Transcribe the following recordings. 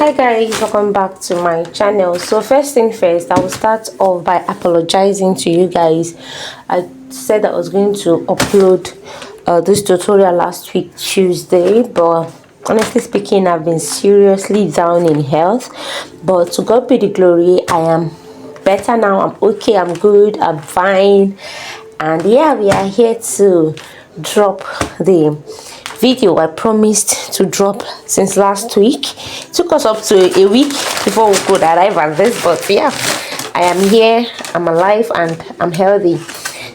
Hi guys, welcome back to my channel. So first thing first, I will start off by apologizing to you guys. I said I was going to upload this tutorial last week Tuesday, but honestly speaking, I've been seriously down in health, but to God be the glory, I am better now. I'm okay, I'm good, I'm fine, and yeah, we are here to drop the video I promised to drop since last week. It took us up to a week before we could arrive at this, but yeah, I am here, I'm alive, and I'm healthy.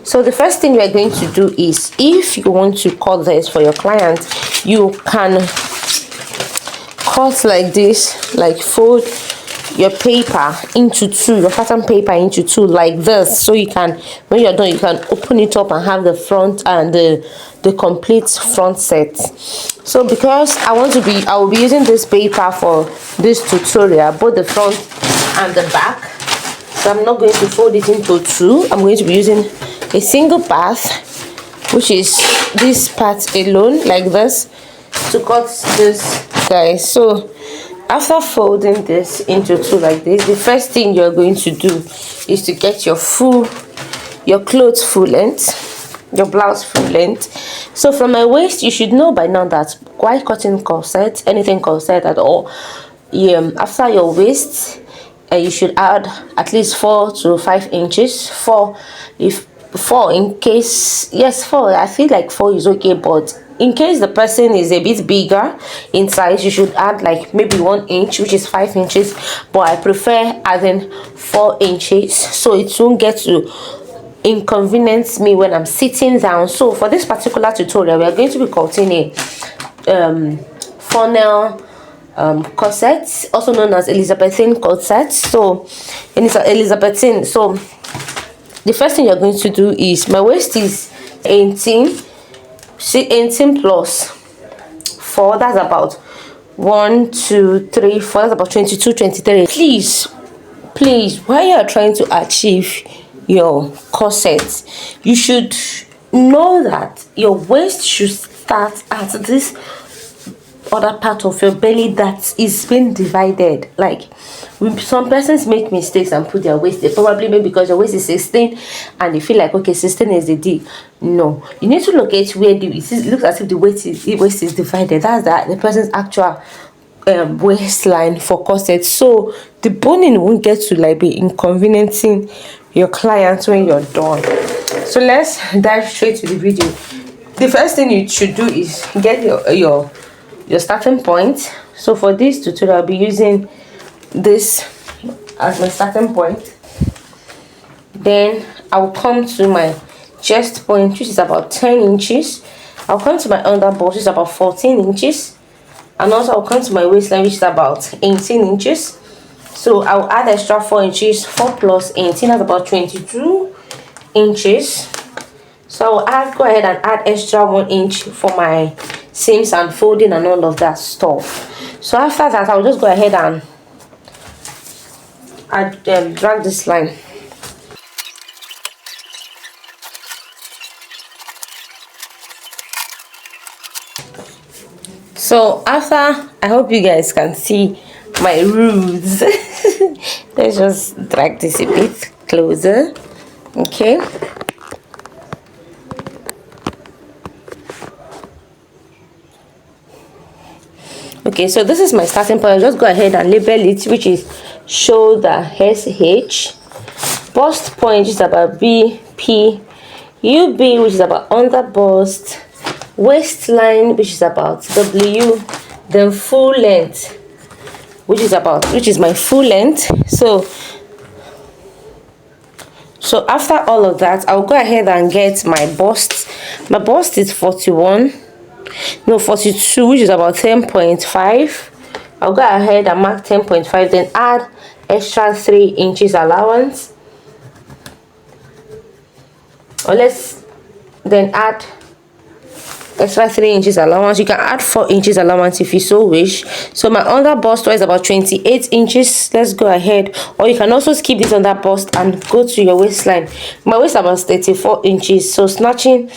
So the first thing we're going to do is, if you want to cut this for your client, you can cut like this, like fold your paper into two, your pattern paper into two like this, so you can, when you're done, you can open it up and have the front and the complete front set. So because I will be using this paper for this tutorial, both the front and the back, so I'm not going to fold it into two. I'm going to be using a single part, which is this part alone, like this, to cut this, guys. So after folding this into two like this, the first thing you're going to do is to get your clothes full length, your blouse full length. So from my waist, you should know by now that while cutting corset, anything corset at all, after your waist, you should add at least 4 to 5 inches. 4 in case, yes, 4, I feel like 4 is okay, but in case the person is a bit bigger in size, you should add like maybe 1 inch, which is 5 inches, but I prefer adding 4 inches so it won't get to inconvenience me when I'm sitting down. So for this particular tutorial, we are going to be cutting a funnel corset, also known as Elizabethen corset. So and it's Elizabethen. So the first thing you're going to do is, my waist is 18 plus 4, that's about 1 2 3 4, that's about 22 23. Please, while you are trying to achieve your corset, you should know that your waist should start at this other part of your belly that is being divided. Like, some persons make mistakes and put their waist there, probably maybe because your waist is 16 and they feel like, okay, 16 is the D. No, you need to locate where it looks as if the waist is divided. That's the person's actual waistline for corset, so the boning won't get to like be inconveniencing your clients when you're done. So let's dive straight to the video. The first thing you should do is get your starting point. So for this tutorial, I'll be using this as my starting point. Then I'll come to my chest point, which is about 10 inches. I'll come to my underbust, which is about 14 inches. And also I'll come to my waistline, which is about 18 inches. So I'll add extra 4 inches. 4 plus 18, that's about 22 inches. So I'll go ahead and add extra 1 inch for my seams and folding and all of that stuff. So after that, I'll just go ahead and drag this line. So after, I hope you guys can see my roots. Let's just drag this a bit closer. Okay. Okay, so this is my starting point. I'll just go ahead and label it, which is shoulder SH, bust point, which is about BP, UB, which is about under bust, waistline, which is about W, then full length, which is my full length. So after all of that, I'll go ahead and get my bust. My bust is 42, which is about 10.5. I'll go ahead and mark 10.5, then add extra 3 inches allowance, or let's then add extra 3 inches allowance. You can add 4 inches allowance if you so wish. So my under bust is about 28 inches. Let's go ahead, or you can also skip this under bust and go to your waistline. My waist is about 34 inches, so snatching,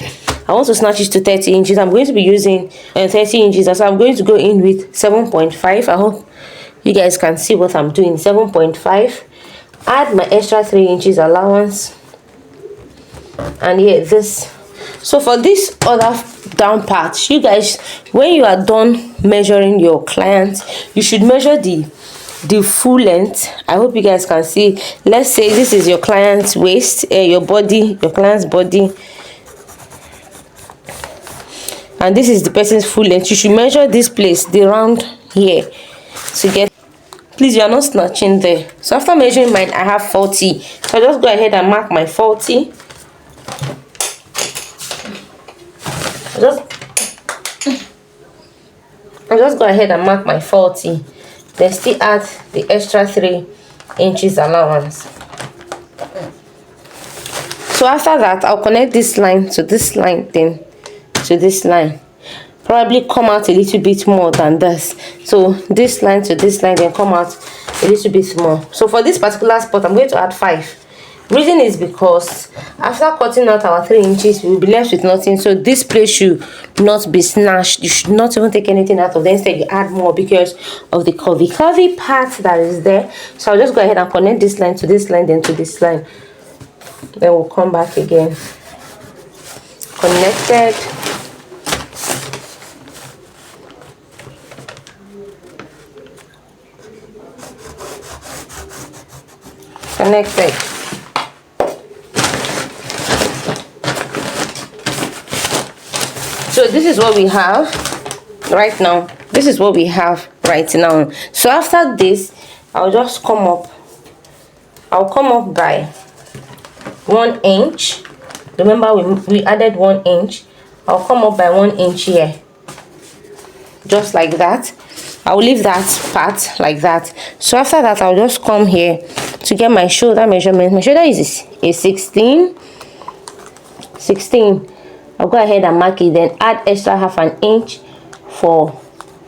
I want to snatch it to 30 inches. I'm going to be using 30 inches, so I'm going to go in with 7.5. I hope You guys can see what I'm doing. 7.5. Add my extra 3 inches allowance, and here this. So for this other down part, you guys, when you are done measuring your client, you should measure the full length. I hope you guys can see. Let's say this is your client's waist, your body, your client's body, and this is the person's full length. You should measure this place, the round here, to get. Please, you are not snatching there. So after measuring mine, I have 40. So I just go ahead and mark my 40. I just go ahead and mark my 40. Then still add the extra 3 inches allowance. So after that, I'll connect this line to this line, then to this line. Probably come out a little bit more than this. So this line to this line, then come out a little bit more. So for this particular spot, I'm going to add 5. Reason is because after cutting out our 3 inches, we will be left with nothing. So this place should not be snatched. You should not even take anything out of there. Instead, you add more because of the curvy part that is there. So I'll just go ahead and connect this line to this line, then to this line. Then we'll come back again. Connected. Connected. So this is what we have right now. This is what we have right now. So after this, I'll just come up. I'll come up by 1 inch. Remember, we added 1 inch. I'll come up by 1 inch here, just like that. I'll leave that part like that. So after that, I'll just come here to get my shoulder measurement. My shoulder is a 16. I'll go ahead and mark it, then add extra half an inch for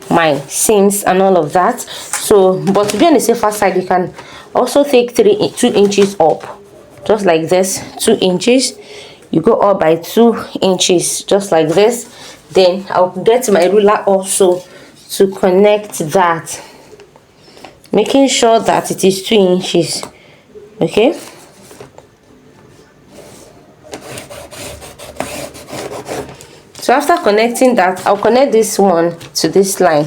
my seams and all of that. So, but to be on the safer side, you can also take 2 inches up, just like this. 2 inches. You go up by 2 inches, just like this. Then I'll get my ruler also to connect that, making sure that it is 2 inches. Okay. So after connecting that, I'll connect this one to this line.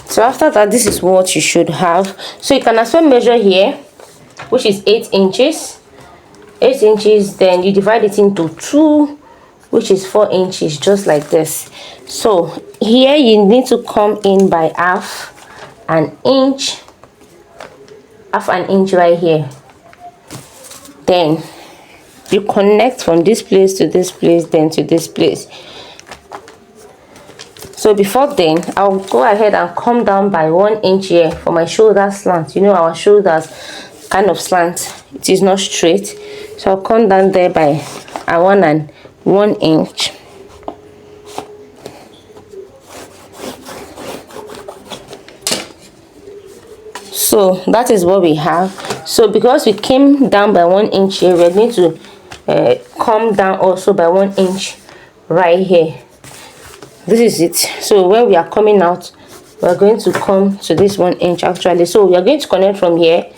So after that, this is what you should have. So you can as well measure here, which is 8 inches. 8 inches, then you divide it into 2, which is 4 inches, just like this. So here you need to come in by half an inch right here. Then you connect from this place to this place, then to this place. So before then, I'll go ahead and come down by 1 inch here for my shoulder slant. You know, our shoulders kind of slant, it is not straight. So I'll come down there by 1 inch. So that is what we have. So because we came down by 1 inch here, we're going to come down also by 1 inch right here. This is it. So when we are coming out, we're going to come to this 1 inch actually. So we are going to connect from here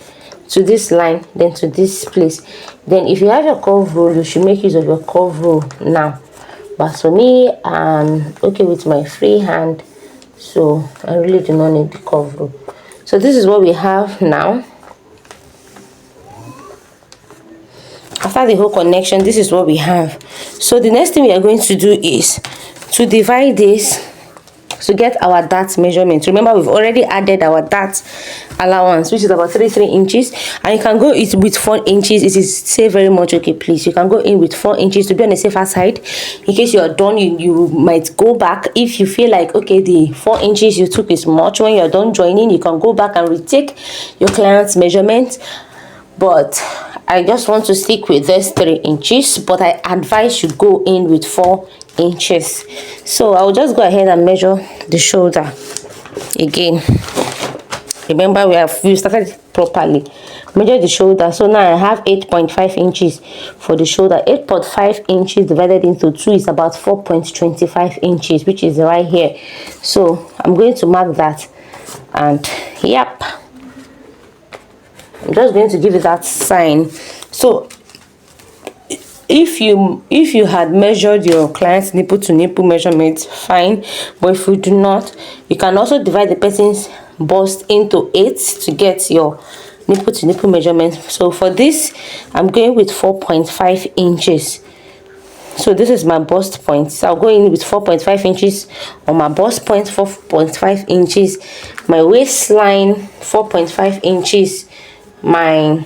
to this line, then to this place. Then if you have your curve rule, you should make use of your curve rule now. But for me, I'm okay with my free hand, so I really do not need the curve rule. So this is what we have now. After the whole connection, this is what we have. So the next thing we are going to do is to divide this to get our dart measurement. Remember, we've already added our dart allowance, which is about 3 inches, and you can go it with 4 inches. It is say very much okay. Please, you can go in with 4 inches to be on the safer side. In case you are done, you might go back if you feel like okay, the 4 inches you took is much. When you're done joining, you can go back and retake your client's measurement. But I just want to stick with this 3 inches, but I advise you go in with 4 inches. So I'll just go ahead and measure the shoulder again. Remember, we started properly. Measure the shoulder. So now I have 8.5 inches for the shoulder. 8.5 inches divided into 2 is about 4.25 inches, which is right here. So I'm going to mark that, and yep, I'm just going to give it that sign. So if you had measured your client's nipple to nipple measurement, fine. But if you do not, you can also divide the person's bust into 8 to get your nipple to nipple measurement. So for this, I'm going with 4.5 inches. So this is my bust point. So I'll go in with 4.5 inches on my bust point, 4.5 inches, my waistline 4.5 inches, my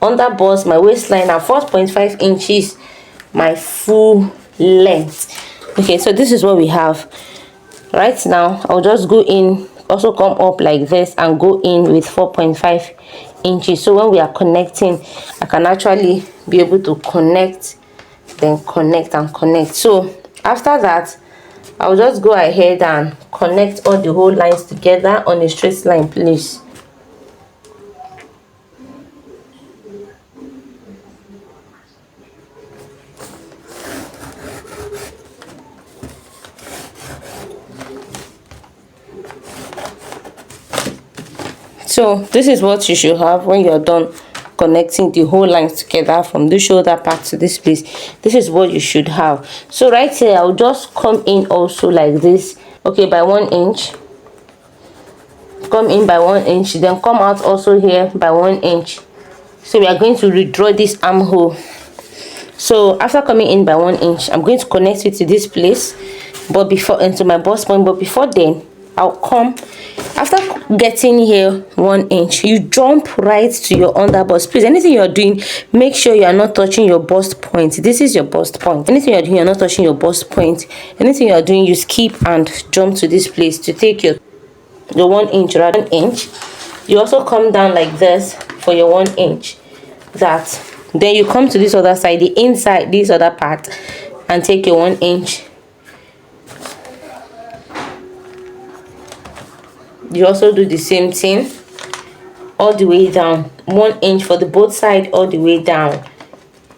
under bust, my waistline at 4.5 inches, my full length. Okay, so this is what we have right now. I'll just go in, also come up like this and go in with 4.5 inches. So when we are connecting, I can actually be able to connect, then connect and connect. So after that, I'll just go ahead and connect all the whole lines together on a straight line, please. So this is what you should have when you're done connecting the whole lines together from the shoulder part to this place. This is what you should have. So right here, I'll just come in also like this. Okay, by 1 inch. Come in by 1 inch, then come out also here by 1 inch. So we are going to redraw this armhole. So after coming in by 1 inch, I'm going to connect it to this place, but before into my bust point. But before then, I'll come, after getting here 1 inch, you jump right to your under bust. Please, anything you're doing, make sure you are not touching your bust point. This is your bust point. Anything you're doing, you're not touching your bust point. Anything you're doing, you skip and jump to this place to take your 1 inch, rather 1 inch. You also come down like this for your 1 inch. That then you come to this other side, the inside, this other part, and take your 1 inch. You also do the same thing all the way down, 1 inch for the both side all the way down.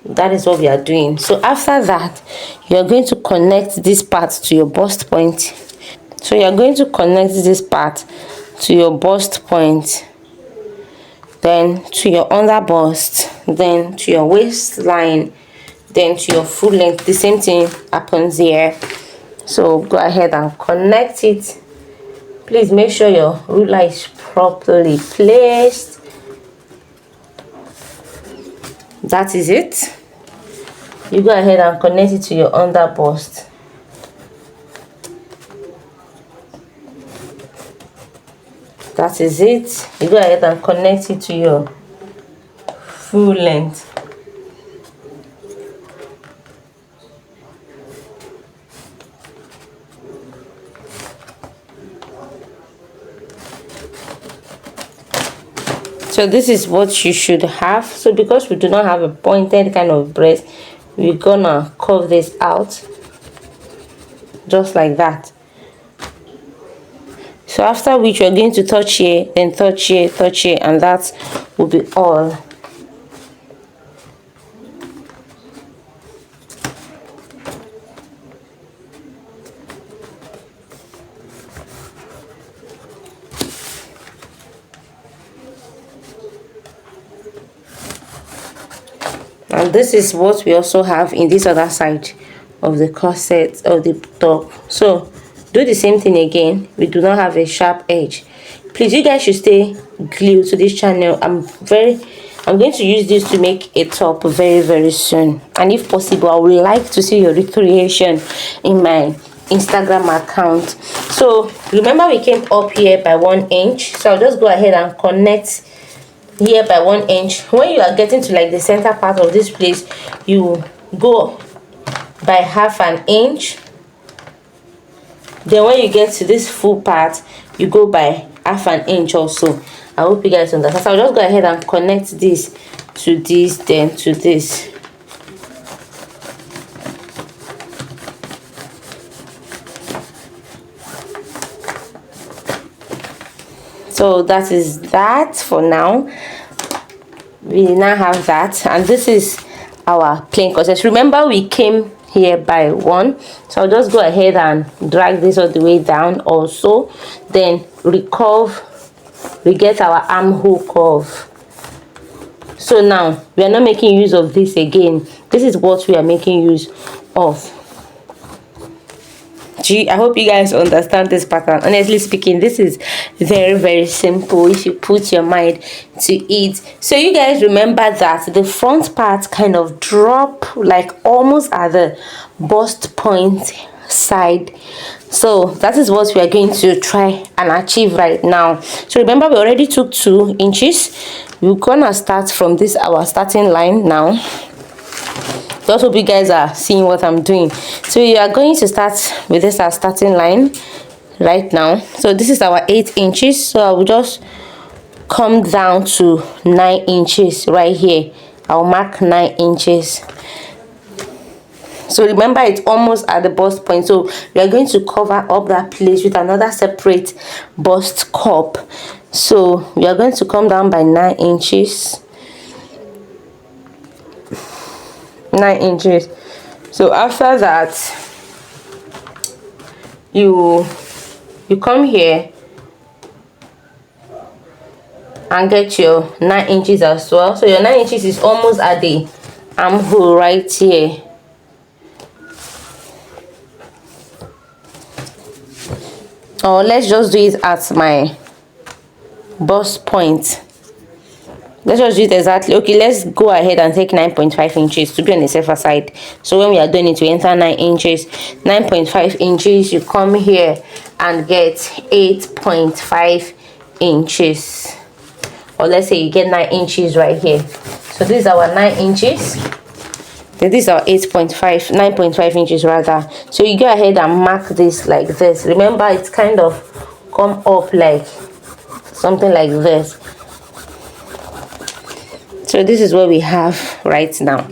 That is what we are doing. So after that, you are going to connect this part to your bust point. So you are going to connect this part to your bust point, then to your under bust, then to your waistline, then to your full length. The same thing happens here. So go ahead and connect it. Please make sure your ruler is properly placed. That is it. You go ahead and connect it to your under bust. That is it. You go ahead and connect it to your full length. So this is what you should have. So because we do not have a pointed kind of breast, we're gonna curve this out just like that. So after which we're going to touch here, then touch here, and that will be all. And this is what we also have in this other side of the corset of the top. So do the same thing again. We do not have a sharp edge. Please, you guys should stay glued to this channel. I'm going to use this to make a top very, very soon. And if possible, I would like to see your recreation in my Instagram account. So remember, we came up here by 1 inch. So I'll just go ahead and connect here by 1 inch. When you are getting to like the center part of this place, you go by ½ an inch. Then when you get to this full part, you go by ½ an inch also. I hope you guys understand. So I'll just go ahead and connect this to this, then to this. So that is that for now. We now have that, and this is our plain corset. Remember, we came here by 1, so I'll just go ahead and drag this all the way down also, then recurve. We get our armhole curve. So now we are not making use of this again. This is what we are making use of. I hope you guys understand this pattern. Honestly speaking, this is very simple if you put your mind to it. So you guys remember that the front part kind of drop like almost at the bust point side. So that is what we are going to try and achieve right now. So remember, we already took 2 inches. We're gonna start from this our starting line now. Just hope you guys are seeing what I'm doing. So you are going to start with this our starting line right now. So this is our 8 inches, so I will just come down to 9 inches right here. I'll mark 9 inches. So remember, it's almost at the bust point, so we are going to cover up that place with another separate bust cup. So we are going to come down by 9 inches. 9 inches. So after that, you come here and get your 9 inches as well. So your 9 inches is almost at the armhole right here. Or let's just do it at my bust point. Let's just do it exactly. Okay, let's go ahead and take 9.5 inches to be on the safer side. So when we are doing it, we enter 9 inches. 9.5 inches, you come here and get 8.5 inches. Or let's say you get 9 inches right here. So this is our 9 inches. Then this is our 9.5 inches rather. So you go ahead and mark this like this. Remember, it's kind of come up like something like this. So this is what we have right now.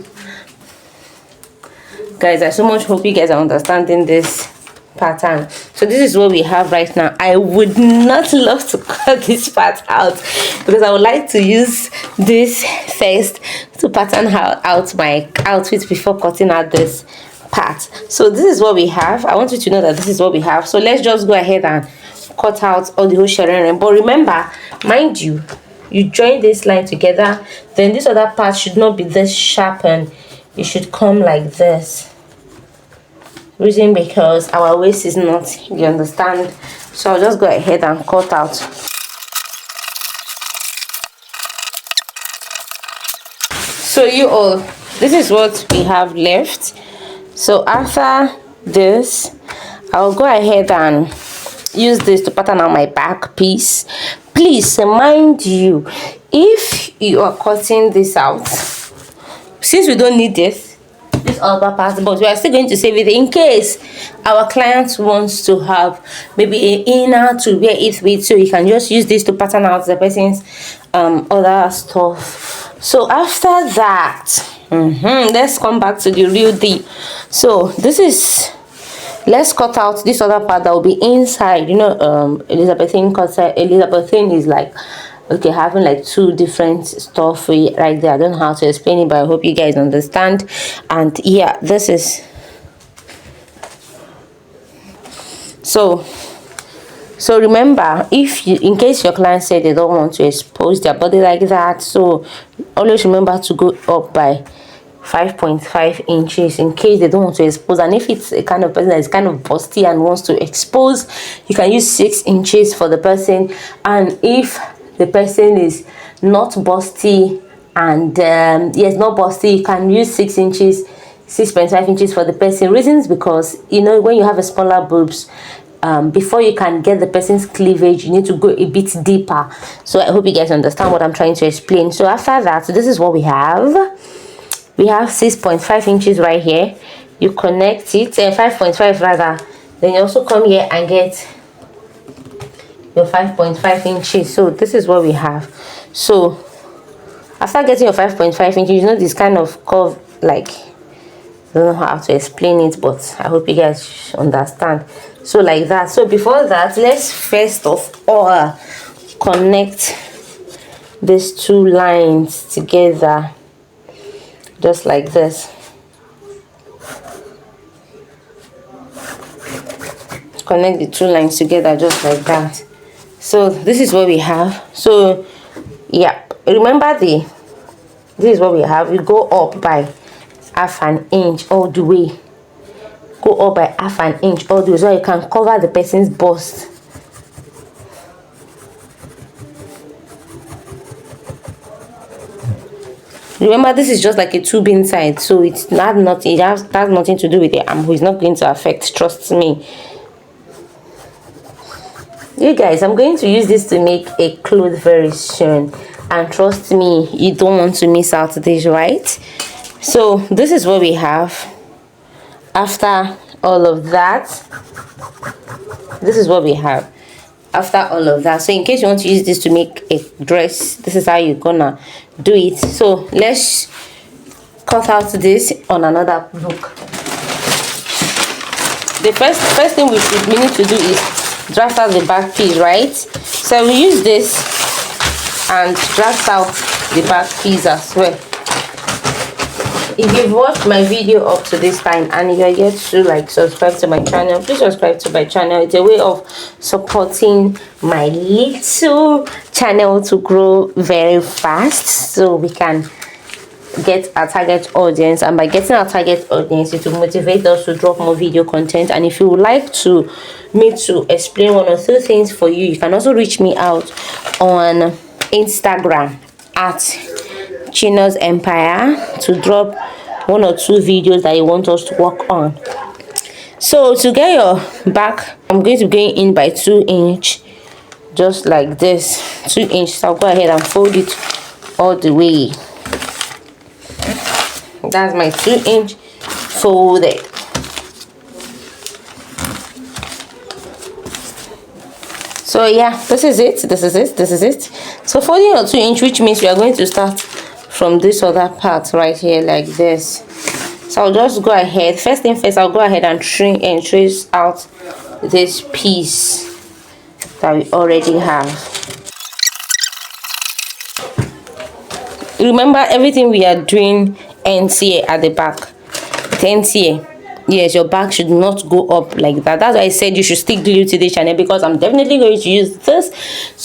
Guys, I so much hope you guys are understanding this pattern. So this is what we have right now. I would not love to cut this part out because I would like to use this first to pattern out my outfit before cutting out this part. So this is what we have. I want you to know that this is what we have. So let's just go ahead and cut out all the whole sharing. But remember, mind you, you join this line together, then this other part should not be this sharp and it should come like this. Reason because our waist is not, you understand? So I'll just go ahead and cut out. So you all, this is what we have left. So after this, I'll go ahead and use this to pattern out my back piece. Please mind you, if you are cutting this out, since we don't need this upper part, but we are still going to save it in case our client wants to have maybe an inner to wear it with, so you can just use this to pattern out the person's other stuff. So after that, let's come back to the real deal. So this is, let's cut out this other part that will be inside. You know, Elizabethen corset. Elizabethen is like, okay, having like 2 different stuff right there. I don't know how to explain it, but I hope you guys understand. And yeah, this is so remember, if you, in case your client said they don't want to expose their body like that, so always remember to go up by 5.5 inches in case they don't want to expose. And if it's a kind of person that is kind of busty and wants to expose, you can use 6 inches for the person. And if the person is not busty and yes, not busty, you can use 6 inches, 6.5 inches for the person. Reasons because, you know, when you have a smaller boobs, before you can get the person's cleavage, you need to go a bit deeper. So I hope you guys understand what I'm trying to explain. So after that, so this is what we have. We have 6.5 inches right here. You connect it, 5.5 rather. Then you also come here and get your 5.5 inches. So this is what we have. So after getting your 5.5 inches, you know this kind of curve, like, I don't know how to explain it, but I hope you guys understand. So like that. So before that, let's first of all connect these two lines together just like this. Connect the two lines together just like that. So this is what we have. So yeah, remember this is what we have. We go up by half an inch all the way. Go up by half an inch all the way so you can cover the person's bust. Remember, this is just like a tube inside, so it's not nothing. It has nothing to do with the armhole. It's not going to affect. Trust me. You guys, I'm going to use this to make a cloth very soon, and trust me, you don't want to miss out this, right? So this is what we have after all of that. This is what we have after all of that. So in case you want to use this to make a dress, this is how you're gonna do it. So let's cut out this on another book. The first thing we need to do is draft out the back piece, right? So we use this and draft out the back piece as well. If you've watched my video up to this time and you're yet to like subscribe to my channel, please subscribe to my channel. It's a way of supporting my little channel to grow very fast so we can get our target audience, and by getting our target audience it will motivate us to drop more video content. And if you would like to me to explain one or two things for you, you can also reach me out on Instagram at Chino's Empire to drop one or two videos that you want us to work on. So to get your back, I'm going to go in by 2 inch, just like this. 2 inch. So I'll go ahead and fold it all the way. That's my 2 inch folded. So yeah, this is it. So folding your 2 inch, which means we are going to start from this other part right here like this. So I'll just go ahead. First thing first, I'll go ahead and trace out this piece that we already have. Remember, everything we are doing ends here at the back. It ends here. Yes, your back should not go up like that. That's why I said you should stick glued to the channel, because I'm definitely going to use this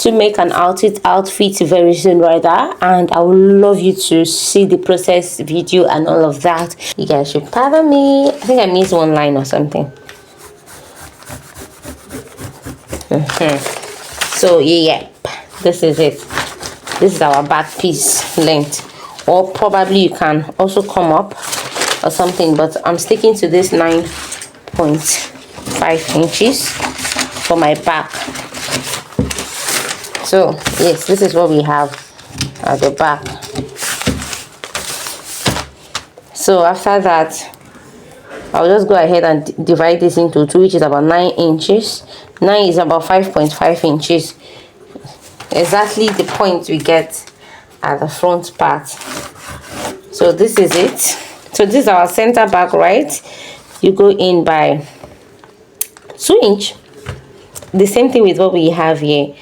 to make an outfit very soon, rather. And I would love you to see the process video and all of that. You guys should pardon me. I think I missed one line or something. So yeah, this is it. This is our back piece length, or probably you can also come up or something, but I'm sticking to this 9.5 inches for my back. So yes, this is what we have at the back. So after that, I'll just go ahead and divide this into 2, which is about 9 inches. 9 is about 5.5 inches. Exactly the point we get at the front part. So this is it. So this is our center back, right? You go in by 2 inch. The same thing with what we have here.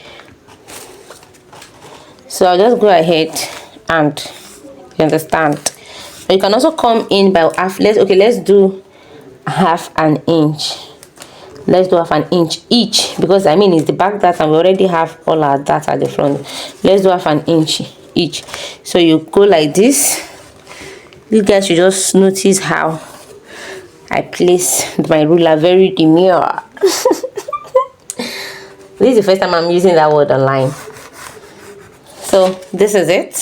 So I'll just go ahead and, you understand. You can also come in by half. Let's do half an inch. Let's do half an inch each, because I mean it's the back dart and we already have all our dart at the front. Let's do half an inch each. So you go like this. You guys should just notice how I place my ruler, very demure. This is the first time I'm using that word online. So this is it.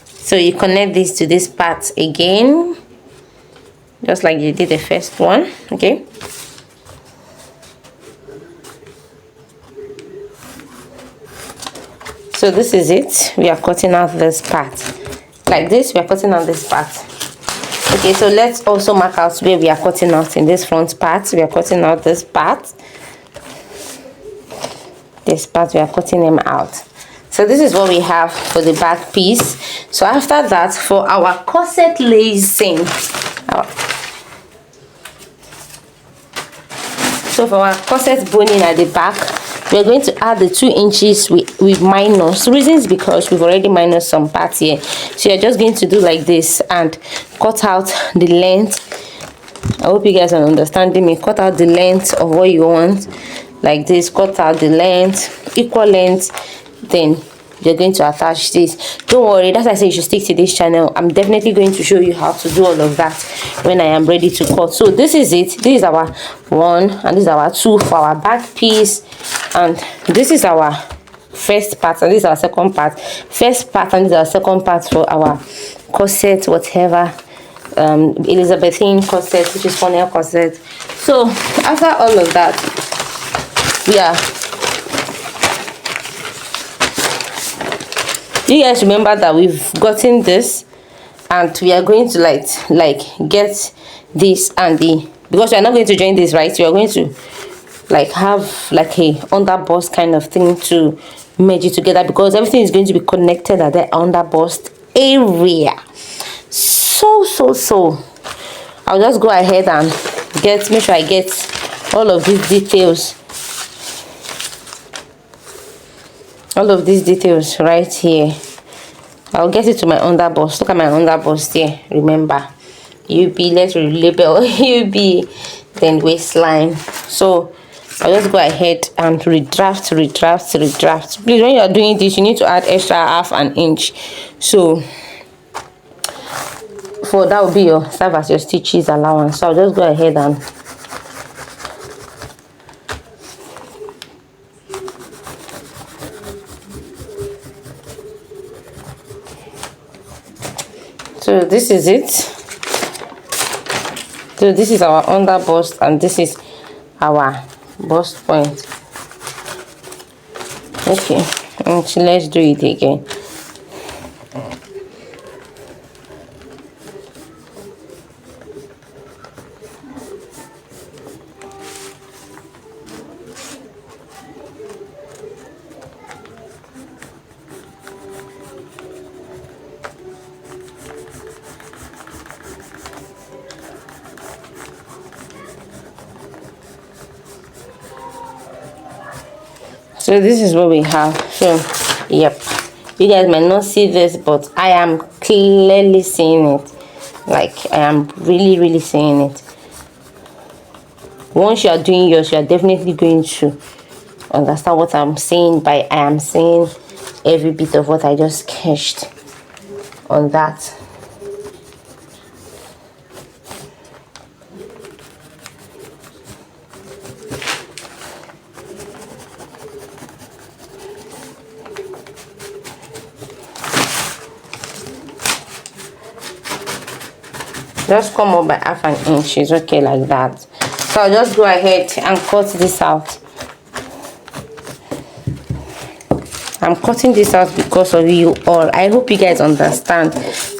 So you connect this to this part again, just like you did the first one. Okay. So this is it. We are cutting out this part like this. We are cutting out this part. Okay, so let's also mark out where we are cutting out in this front part. We are cutting out this part. This part, we are cutting them out. So this is what we have for the back piece. So after that, for our corset lacing, so for our corset boning at the back, we're going to add the 2 inches we we minus. Reasons because we've already minus some parts here, so you're just going to do like this and cut out the length. I hope you guys are understanding me. Cut out the length of what you want, like this. Cut out the length, equal length, then you're going to attach this. Don't worry, that's why I say you should stick to this channel. I'm definitely going to show you how to do all of that when I am ready to cut. So this is it. This is our 1 and this is our 2 for our back piece, and this is our first part and this is our second part. First part and this is our second part for our corset, whatever, Elizabethen corset, which is funnel corset. So after all of that, you guys remember that we've gotten this, and we are going to like get this and the, because we are not going to join this, right? We are going to like have like a under bust kind of thing to merge it together, because everything is going to be connected at the under bust area. So I'll just go ahead and make sure I get all of these details, right here. I'll get it to my under bust. Look at my under bust here. Remember, UB, let's label UB, then waistline. So I'll just go ahead and redraft. Please, when you are doing this, you need to add extra half an inch. So for that will be your serve as your stitches allowance. So I'll just go ahead and so this is it. So this is our under bust and this is our bust point. Okay, so let's do it again. So this is what we have. So yep, you guys might not see this, but I am clearly seeing it. Like I am really seeing it. Once you are doing yours, you are definitely going to understand what I'm saying by I am saying every bit of what I just sketched on that. Just come up by half an inch. It's okay like that. So I'll just go ahead and cut this out. I'm cutting this out because of you all. I hope you guys understand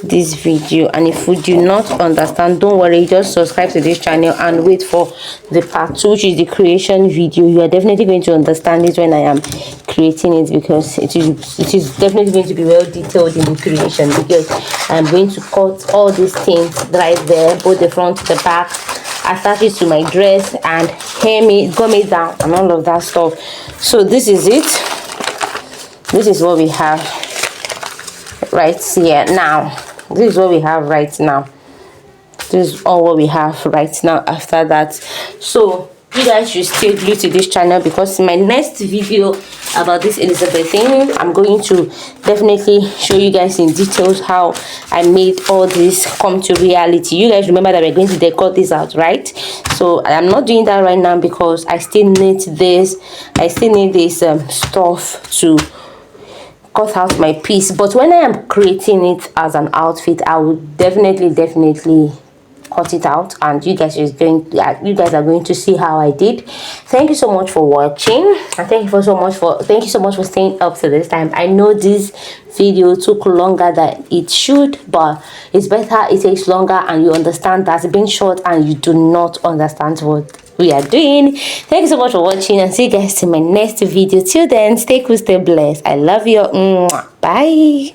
this video, and if you do not understand, don't worry, just subscribe to this channel and wait for the part 2, which is the creation video. You are definitely going to understand it when I am creating it, because it is definitely going to be well detailed in the creation, because I'm going to cut all these things right there, both the front, the back, attach it to my dress and hem it, gum it down and all of that stuff. So this is it. This is what we have right here now. This is what we have right now. This is all what we have right now after that. So you guys should stay glued to this channel, because in my next video about this Elizabethen, I'm going to definitely show you guys in details how I made all this come to reality. You guys remember that we're going to decor this out, right? So I'm not doing that right now because I still need this. I still need this stuff to cut out my piece. But when I am creating it as an outfit, I will definitely cut it out, and you guys are going to see how I did. Thank you so much for watching, and thank you so much for staying up to this time. I know this video took longer than it should, but it's better it takes longer and you understand that being short and you do not understand what we are doing. Thank you so much for watching, and see you guys in my next video. Till then, stay cool, stay blessed. I love you. Bye.